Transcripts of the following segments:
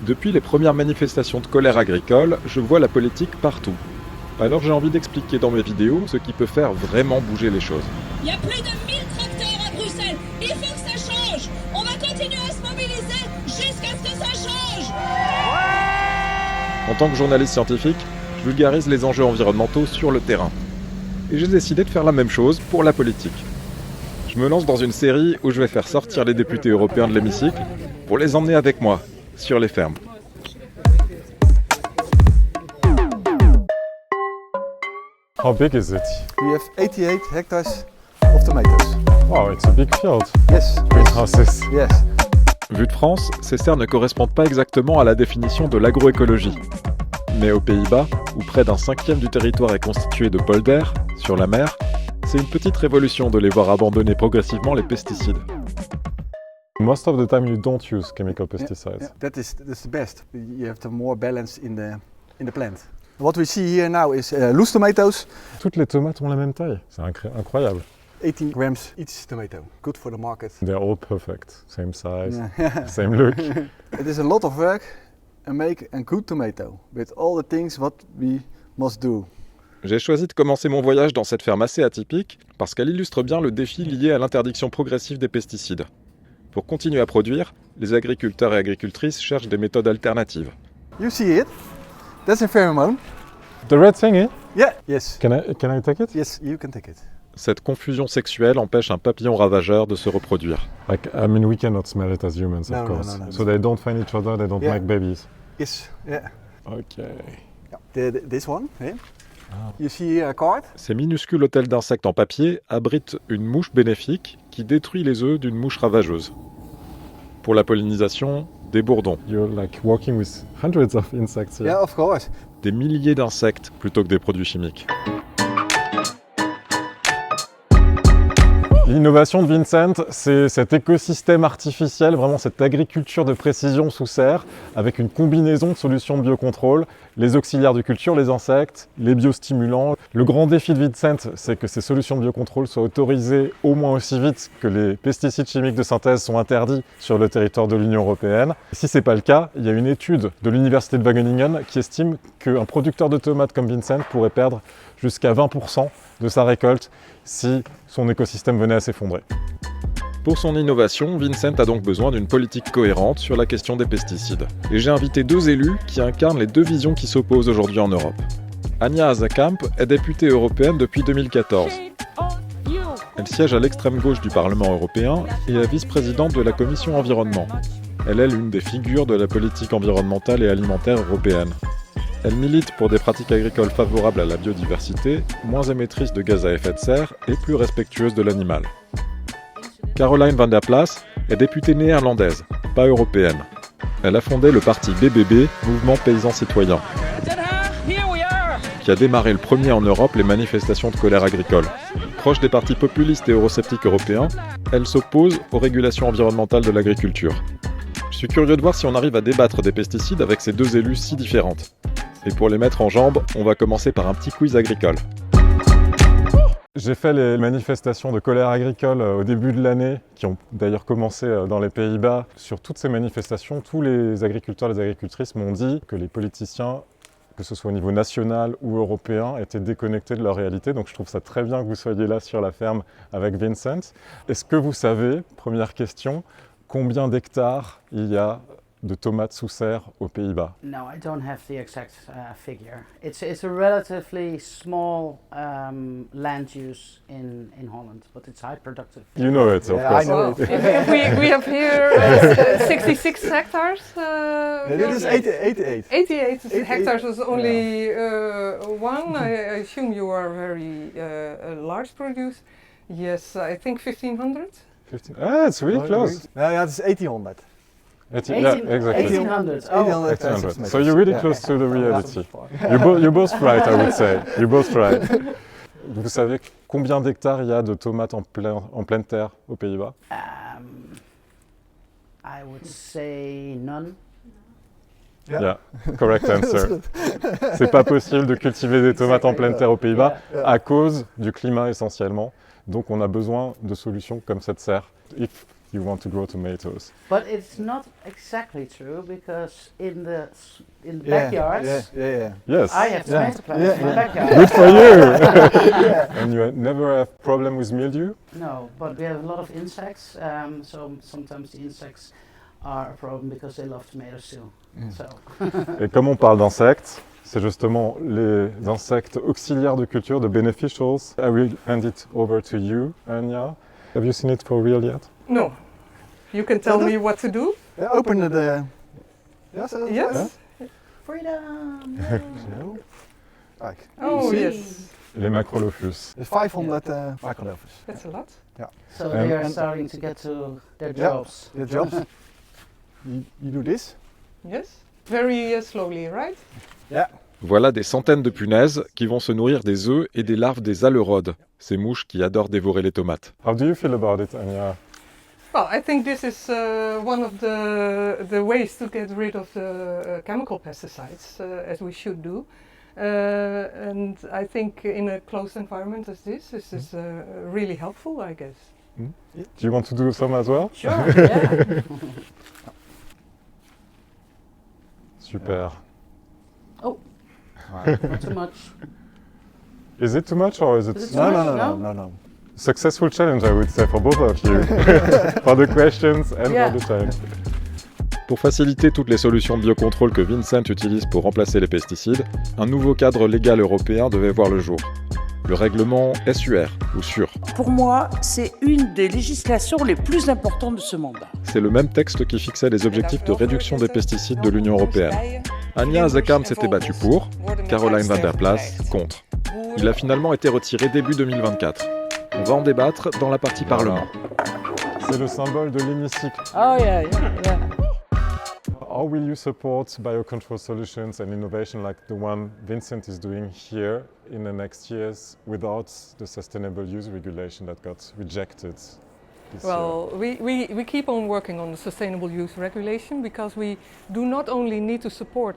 Depuis les premières manifestations de colère agricole, je vois la politique partout. Alors j'ai envie d'expliquer dans mes vidéos ce qui peut faire vraiment bouger les choses. Il y a plus de 1000 tracteurs à Bruxelles. Il faut que ça change. On va continuer à se mobiliser jusqu'à ce que ça change. En tant que journaliste scientifique, je vulgarise les enjeux environnementaux sur le terrain. Et j'ai décidé de faire la même chose pour la politique. Je me lance dans une série où je vais faire sortir les députés européens de l'hémicycle pour les emmener avec moi sur les fermes. How big is it? We have 88 hectares of tomatoes. Wow, it's a big field. Yes. Greenhouses. Yes. Vu de France, ces serres ne correspondent pas exactement à la définition de l'agroécologie. Mais aux Pays-Bas, où près d'un cinquième du territoire est constitué de polders, sur la mer, c'est une petite révolution de les voir abandonner progressivement les pesticides. Most of the time you don't use chemical pesticides. Yeah, that's the best. You have to more balance in the plant. What we see here now is loose tomatoes. Toutes les tomates ont la même taille. C'est incroyable. 18 grams each tomato. Good for the market. They're all perfect. Same size, Yeah. same look. It is a lot of work to make a good tomato with all the things what we must do. J'ai choisi de commencer mon voyage dans cette ferme assez atypique parce qu'elle illustre bien le défi lié à l'interdiction progressive des pesticides. Pour continuer à produire, les agriculteurs et agricultrices cherchent des méthodes alternatives. You see it? That's a pheromone. The red thingy? Yeah. Yes. Can I take it? Yes, you can take it. Cette confusion sexuelle empêche un papillon ravageur de se reproduire. Like, I mean, we cannot smell it as humans, No, of no, course. no. So they don't find each other, they don't Yeah. make babies. Yes. Yeah. Okay. This one. Yeah. You see a card? Ces minuscules hôtels d'insectes en papier abritent une mouche bénéfique qui détruit les œufs d'une mouche ravageuse. Pour la pollinisation, des bourdons. You're like working with hundreds of insects here. Yeah, of course. Des milliers d'insectes plutôt que des produits chimiques. L'innovation de Vincent, c'est cet écosystème artificiel, vraiment cette agriculture de précision sous serre, avec une combinaison de solutions de biocontrôle, les auxiliaires de culture, les insectes, les biostimulants. Le grand défi de Vincent, c'est que ces solutions de biocontrôle soient autorisées au moins aussi vite que les pesticides chimiques de synthèse sont interdits sur le territoire de l'Union européenne. Si ce n'est pas le cas, il y a une étude de l'université de Wageningen qui estime qu'un producteur de tomates comme Vincent pourrait perdre jusqu'à 20% de sa récolte si son écosystème venait à s'effondrer. Pour son innovation, Vincent a donc besoin d'une politique cohérente sur la question des pesticides. Et j'ai invité deux élus qui incarnent les deux visions qui s'opposent aujourd'hui en Europe. Anja Hazekamp est députée européenne depuis 2014. Elle siège à l'extrême gauche du Parlement européen et est vice-présidente de la Commission environnement. Elle est l'une des figures de la politique environnementale et alimentaire européenne. Elle milite pour des pratiques agricoles favorables à la biodiversité, moins émettrices de gaz à effet de serre et plus respectueuses de l'animal. Caroline van der Plas est députée néerlandaise, pas européenne. Elle a fondé le parti BBB, Mouvement Paysan Citoyen, qui a démarré le premier en Europe les manifestations de colère agricole. Proche des partis populistes et eurosceptiques européens, elle s'oppose aux régulations environnementales de l'agriculture. Je suis curieux de voir si on arrive à débattre des pesticides avec ces deux élus si différentes. Et pour les mettre en jambes, on va commencer par un petit quiz agricole. J'ai fait les manifestations de colère agricole au début de l'année, qui ont d'ailleurs commencé dans les Pays-Bas. Sur toutes ces manifestations, tous les agriculteurs et les agricultrices m'ont dit que les politiciens, que ce soit au niveau national ou européen, étaient déconnectés de leur réalité. Donc je trouve ça très bien que vous soyez là sur la ferme avec Vincent. Est-ce que vous savez, première question, combien d'hectares il y a de tomates sous serre aux Pays-Bas? No, I don't have the exact figure. It's a relatively small land use in Holland, but it's high productive. You know it, of course. I know it. We have here 66 hectares. It is 88. 88 hectares is only one. I assume you are very a large producer. Yes, I think 1500. 15. Ah, it's really close. No, yeah, it's 1800. Yeah, exactly. 1800. 1800 800. So you're really close to the reality. You're both right, I would say. You're both right. Vous savez combien d'hectares il y a de tomates en pleine terre aux Pays-Bas? I would say none. Yeah, correct answer. C'est pas possible de cultiver des tomates en pleine terre aux Pays-Bas à cause du climat essentiellement. Donc on a besoin de solutions comme cette serre. If you want to grow tomatoes. But it's not exactly true because in the Yeah, backyards, yeah. Yes. I have tomato plants Yeah, in my yeah. backyard. Good for you. And you never have problem with mildew? No, but we have a lot of insects, so sometimes the insects are a problem because they love tomatoes too. So. Et comme on parle d'insectes, c'est justement les insectes auxiliaires de culture, de beneficials. I will hand it over to you, Anya. Have you seen it for real yet? No. You can tell me what to do? Open the... Yes? Yes? Freedom! Zo. Kijk. Oh, See? yes. Les macrolophus. There's 500 microlophers. That's a lot. So they are And- starting to get to their Yeah. jobs. The jobs. You do this. Yes? Very slowly, right? Voilà des centaines de punaises qui vont se nourrir des œufs et des larves des alerodes, ces mouches qui adorent dévorer les tomates. How do you feel about it, Anya? Well, I think this is one of the ways to get rid of the chemical pesticides, as we should do. And I think in a closed environment as this is really helpful, I guess. Do you want to do some as well? Sure, yeah. Super. Not too much. Is it too much or is it Is it too No, much? no, no, No? no, no. successful challenge, I would say, for both of you. For the questions and Yeah. for the challenge. Pour faciliter toutes les solutions de biocontrôle que Vincent utilise pour remplacer les pesticides, un nouveau cadre légal européen devait voir le jour. Le règlement SUR, ou SUR. Pour moi, c'est une des législations les plus importantes de ce mandat. C'est le même texte qui fixait les objectifs de réduction des pesticides de l'Union européenne. Anya Hazekamp s'était battue pour, Caroline van der Plas contre. Il a finalement été retiré début 2024. On va en débattre dans la partie Parlement. C'est le symbole de l'hémicycle. Oh yeah. How will you support biocontrol solutions and innovation like the one Vincent is doing here in the next years without the sustainable use regulation that got rejected this Well, we keep on working on the sustainable use regulation because we do not only need to support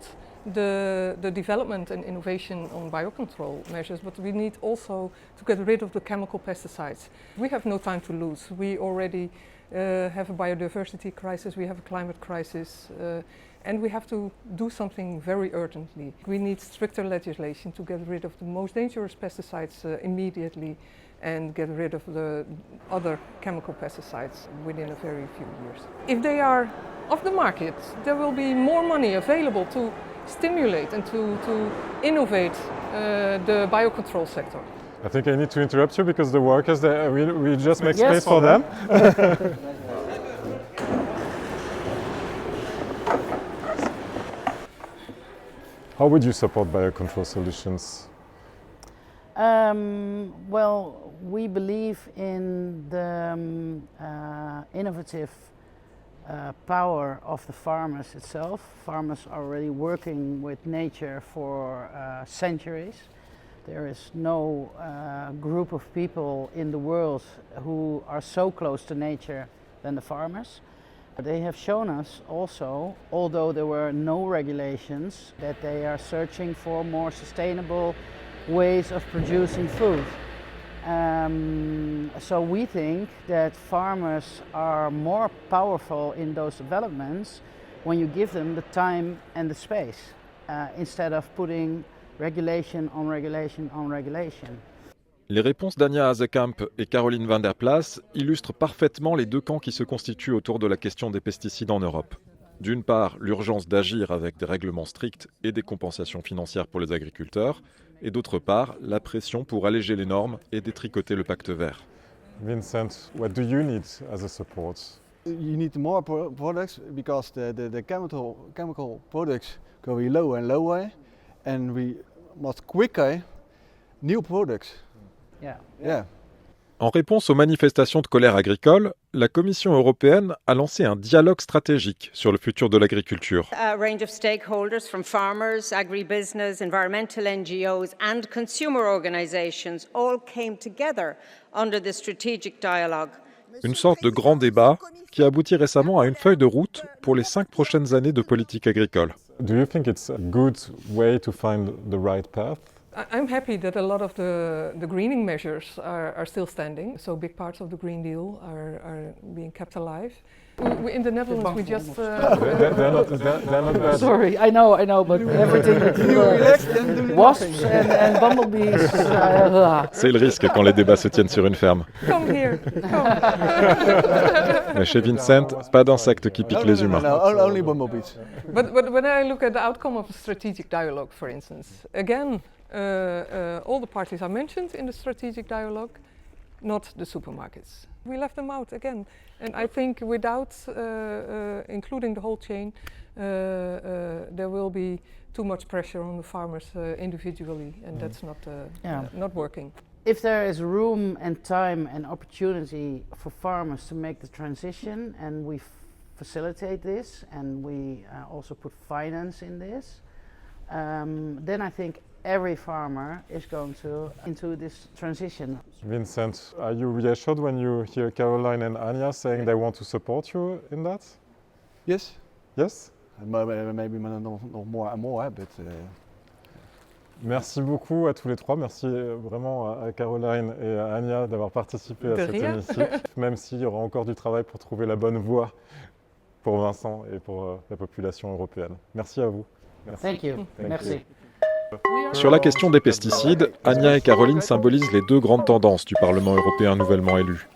the development and innovation on biocontrol measures, but we need also to get rid of the chemical pesticides. We have no time to lose. We already have a biodiversity crisis, we have a climate crisis, and we have to do something very urgently. We need stricter legislation to get rid of the most dangerous pesticides immediately and get rid of the other chemical pesticides within a very few years. If they are off the market, there will be more money available to stimulate and to innovate the biocontrol sector. I think I need to interrupt you because the workers there, we just make Yes, space for them. How would you support biocontrol solutions? Well, we believe in the innovative power of the farmers itself. Farmers are already working with nature for centuries. There is no group of people in the world who are so close to nature than the farmers. They have shown us also, although there were no regulations, that they are searching for more sustainable ways of producing food. So we think that farmers are more powerful in those developments when you give them the time and the space, instead of putting regulation on regulation on regulation. Les réponses d'Anya Hazekamp et Caroline van der Plas illustrent parfaitement les deux camps qui se constituent autour de la question des pesticides en Europe. D'une part, l'urgence d'agir avec des règlements stricts et des compensations financières pour les agriculteurs, et d'autre part, la pression pour alléger les normes et détricoter le pacte vert. Vincent, what do you need as a support? You need more products because the chemical products go lower and lower, and we must quicker new products. Yeah. En réponse aux manifestations de colère agricole, la Commission européenne a lancé un dialogue stratégique sur le futur de l'agriculture. A range of stakeholders from farmers, agribusiness, environmental NGOs and consumer organisations all came together under the strategic dialogue. Une sorte de grand débat qui a abouti récemment à une feuille de route pour les 5 prochaines années de politique agricole. Do you think it's a good way to find the right path I'm happy that a lot of the greening measures are still standing. So big parts of the Green Deal are being kept alive. In the Netherlands, we just... They're not bad. Sorry, I know, but everything that wasps and bumblebees. C'est le risque quand les débats se tiennent sur une ferme. Come here, come. Mais chez Vincent, pas d'insectes qui piquent les humains. No, only bumblebees. But when I look at the outcome of a strategic dialogue, for instance, again, all the parties are mentioned in the strategic dialogue, not the supermarkets. We left them out again. And I think without including the whole chain, there will be too much pressure on the farmers individually, and that's not working. If there is room and time and opportunity for farmers to make the transition, and we facilitate this, and we also put finance in this, then I think every farmer is going into this transition. Vincent, are you reassured when you hear Caroline and Anja saying they want to support you in that? Yes. Yes? Maybe nog more and more, but... Merci beaucoup à tous les trois. Merci vraiment à Caroline et à Anja d'avoir participé à cet hémicycle, même s'il y aura encore du travail pour trouver la bonne voie pour Vincent et pour la population européenne. Merci à vous. Merci. Thank you. Merci. Sur la question des pesticides, Anja et Caroline symbolisent les deux grandes tendances du Parlement européen nouvellement élu.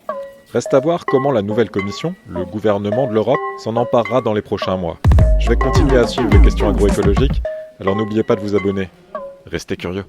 Reste à voir comment la nouvelle Commission, le gouvernement de l'Europe, s'en emparera dans les prochains mois. Je vais continuer à suivre les questions agroécologiques, alors n'oubliez pas de vous abonner. Restez curieux.